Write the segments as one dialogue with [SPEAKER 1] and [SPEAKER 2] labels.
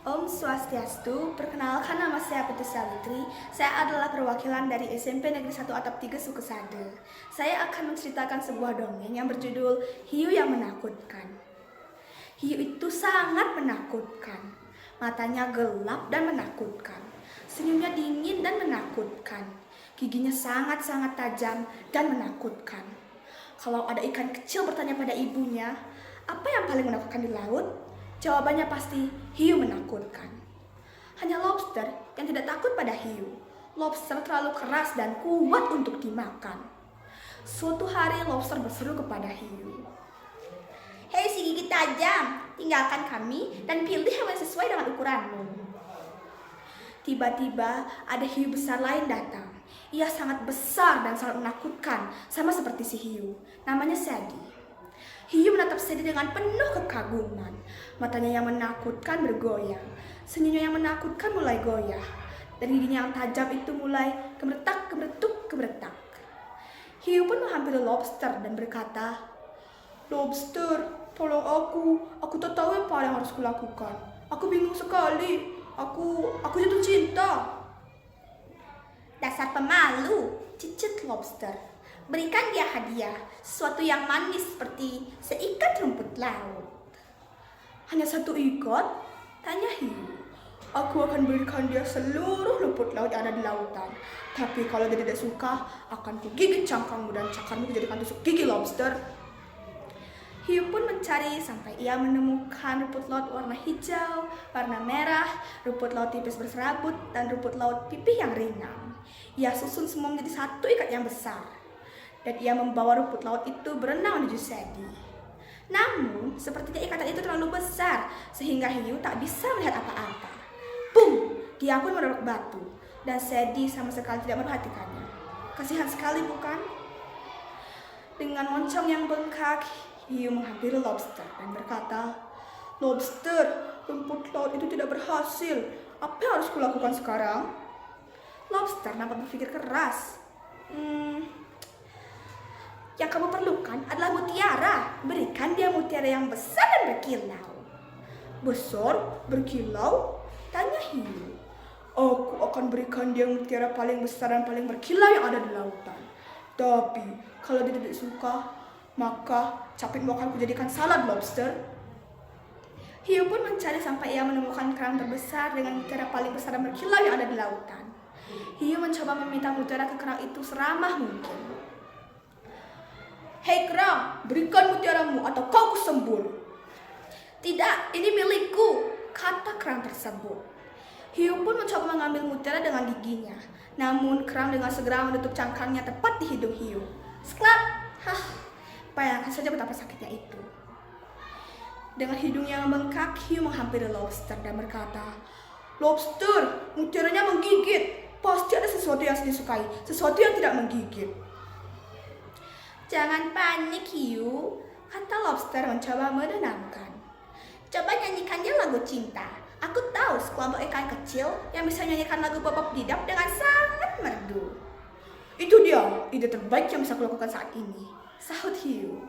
[SPEAKER 1] Om Swastiastu, perkenalkan nama saya Putu Savitri. Saya adalah perwakilan dari SMP Negeri 1 Atap 3 Suku Sade. Saya akan menceritakan sebuah dongeng yang berjudul Hiu yang Menakutkan. Hiu itu sangat menakutkan. Matanya gelap dan menakutkan. Senyumnya dingin dan menakutkan. Giginya sangat-sangat tajam dan menakutkan. Kalau ada ikan kecil bertanya pada ibunya, apa yang paling menakutkan di laut? Jawabannya pasti hiu menakutkan. Hanya lobster yang tidak takut pada hiu. Lobster terlalu keras dan kuat untuk dimakan. Suatu hari lobster berseru kepada hiu. Hei si gigi tajam, tinggalkan kami dan pilih hewan sesuai dengan ukuranmu. Tiba-tiba ada hiu besar lain datang. Ia sangat besar dan sangat menakutkan, sama seperti si hiu. Namanya Sadie. Hiu menatap Sadie dengan penuh kekaguman. Matanya yang menakutkan bergoyang. Senyumnya yang menakutkan mulai goyah. Dan giginya yang tajam itu mulai gemeretak, gemeretuk, gemeretak. Hiu pun menghampiri lobster dan berkata, "Lobster, tolong aku. Aku tak tahu apa yang harus kulakukan. Aku bingung sekali. Aku jatuh cinta." "Dasar pemalu," cicit lobster. "Berikan dia hadiah, sesuatu yang manis seperti seikat rumput laut." "Hanya satu ikat?" tanya hiu. "Aku akan berikan dia seluruh rumput laut yang ada di lautan. Tapi kalau dia tidak suka, akan kugigit cangkangmu dan cangkangmu dijadikan tusuk gigi lobster." Hiu pun mencari sampai ia menemukan rumput laut warna hijau, warna merah, rumput laut tipis berserabut, dan rumput laut pipih yang ringan. Ia susun semua menjadi satu ikat yang besar. Dan ia membawa rumput laut itu berenang menuju Sadie. Namun, sepertinya ikatan itu terlalu besar, sehingga hiu tak bisa melihat apa-apa. Bum! Dia pun menabrak batu, dan Sadie sama sekali tidak memperhatikannya. Kasihan sekali, bukan? Dengan moncong yang bengkak, hiu menghampiri lobster dan berkata, "Lobster, rumput laut itu tidak berhasil. Apa yang harus kulakukan sekarang?" Lobster nampak berpikir keras. "Yang kamu perlukan adalah mutiara. Berikan dia mutiara yang besar dan berkilau." "Besar? Berkilau?" tanya hiu. "Aku akan berikan dia mutiara paling besar dan paling berkilau yang ada di lautan. Tapi kalau dia tidak suka, maka capitmu akan kujadikan salad lobster." Hiu pun mencari sampai ia menemukan kerang terbesar dengan mutiara paling besar dan berkilau yang ada di lautan. Hiu mencoba meminta mutiara ke kerang itu seramah mungkin. "Hei kerang, berikan mutiaramu atau kau kusembur." "Tidak, ini milikku," kata kerang tersebut. Hiu pun mencoba mengambil mutiara dengan giginya. Namun kerang dengan segera menutup cangkangnya tepat di hidung hiu. Sklap! Bayangkan saja betapa sakitnya itu. Dengan hidung yang membengkak, hiu menghampiri lobster dan berkata, "Lobster, mutiaranya menggigit. Pasti ada sesuatu yang disukai, sesuatu yang tidak menggigit." "Jangan panik hiu," kata lobster mencoba menenangkan. "Coba nyanyikannya lagu cinta. Aku tahu sekelompok ikan kecil yang bisa nyanyikan lagu Bopop Didap dengan sangat merdu." "Itu dia, ide terbaik yang bisa kulakukan saat ini," sahut hiu.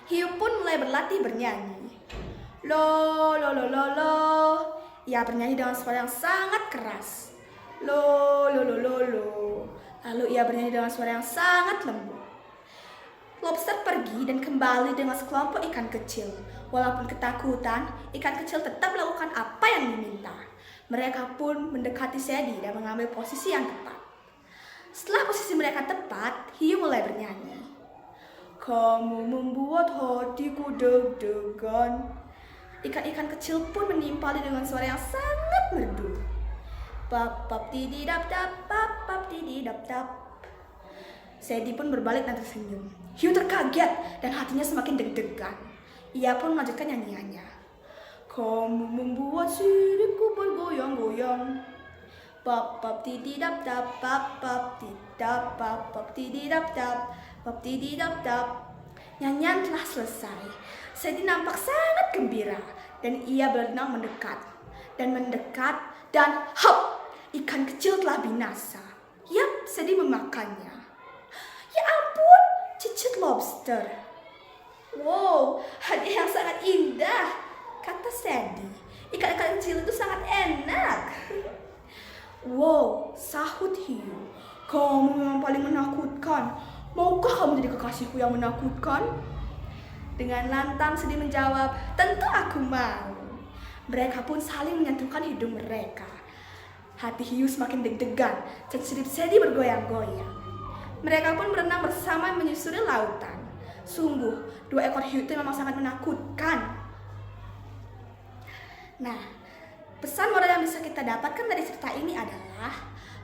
[SPEAKER 1] Hiu pun mulai berlatih bernyanyi. Lo, lo, lo, lo, lo. Ia bernyanyi dengan suara yang sangat keras. Lo, lo, lo, lo, lo. Lalu ia bernyanyi dengan suara yang sangat lembut. Lobster pergi dan kembali dengan sekelompok ikan kecil. Walaupun ketakutan, ikan kecil tetap melakukan apa yang diminta. Mereka pun mendekati Sadie dan mengambil posisi yang tepat. Setelah posisi mereka tepat, hiu mulai bernyanyi. "Kamu membuat hatiku deg-degan." Ikan-ikan kecil pun menimpali dengan suara yang sangat merdu. Pap pap tididap tap, pap pap tididap tap. Sadie pun berbalik dan tersenyum. Hiu terkaget dan hatinya semakin deg-degan. Ia pun melanjutkan nyanyiannya. "Kamu membuat siripku bergoyang-goyang. Pap pap tididap tap, pap pap tididap, pap pap tididap tap, pap tididap tap." Nyanyian telah selesai. Sadie nampak sangat gembira dan ia berenang mendekat dan hop, ikan kecil telah binasa. Yap, Sadie memakannya. "Ya ampun," cicit lobster. "Wow, hadiah yang sangat indah," kata Sadie. Ikan-ikan kecil itu sangat enak. Wow, sahut hiu. Kamu memang paling menakutkan. Maukah kamu jadi kekasihku yang menakutkan? Dengan lantang sedih menjawab, tentu aku mau. Mereka pun saling menyentuhkan hidung mereka. Hati hiu semakin deg-degan dan sirip Sadie bergoyang-goyang. Mereka pun berenang bersama menyusuri lautan. Sungguh, dua ekor hiu itu memang sangat menakutkan. Nah, pesan moral yang bisa kita dapatkan dari cerita ini adalah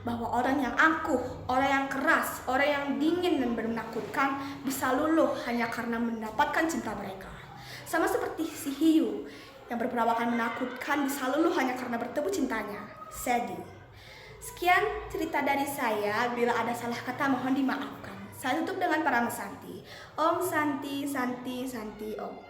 [SPEAKER 1] bahwa orang yang angkuh, orang yang keras, orang yang dingin dan menakutkan bisa luluh hanya karena mendapatkan cinta mereka. Sama seperti si hiu yang berperawakan menakutkan bisa luluh hanya karena bertemu cintanya, Sadie. Sekian cerita dari saya, bila ada salah kata mohon dimaafkan. Saya tutup dengan para mesanti. Om Santi, Santi, Santi, Om.